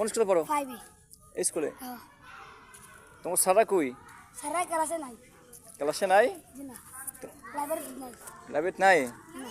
কোন স্কুলে পড়ো? 5 এই স্কুলে? হ্যাঁ। তোমার সারা কই? সারা ক্লাসে নাই। ক্লাসে নাই? জি না। লাইব্রেরি নাই। লাইব্রেরিতে নাই? না।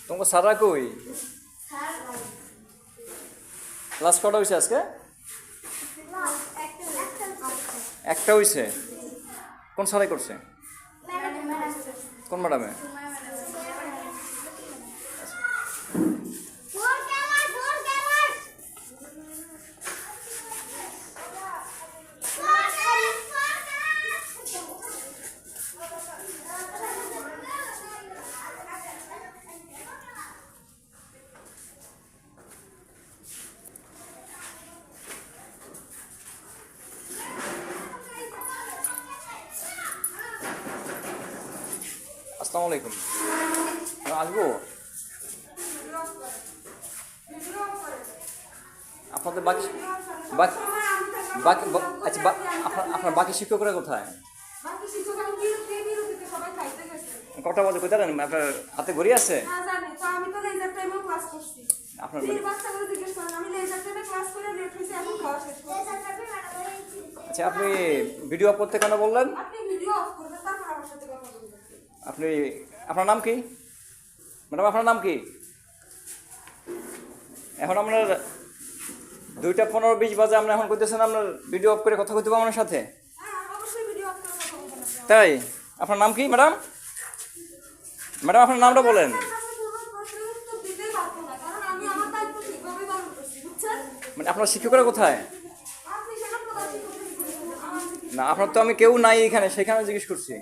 তোমার সারা কই? ক্লাস কটা হয়েছে আজকে? একটা হয়েছে। কোন সারাই করছে? কোন ম্যাডামে? আসসালামু আলাইকুম। আসবো? আপনাদের বাকি আচ্ছা, আপনার বাকি শিক্ষকরা কোথায়? কটা বাজে কোথায় জানেন? আপনার হাতে ঘড়ি আছে? আপনার আচ্ছা, আপনি ভিডিও অফ করতে কেন বললেন? আপনি আপনার নাম কি ম্যাডাম? আপনার নাম কি? এখন আপনার 2:15-20 বাজে, আপনি এখন করতেছেন আপনার ভিডিও অফ করে কথা কইতে আমার সাথে? তাই? আপনার নাম কি ম্যাডাম? ম্যাডাম আপনার নামটা বলেন। মানে আপনার শিক্ষকরা কোথায়? না, আপনার তো আমি কেউ নাই এখানে, সেখানে জিজ্ঞেস করছি।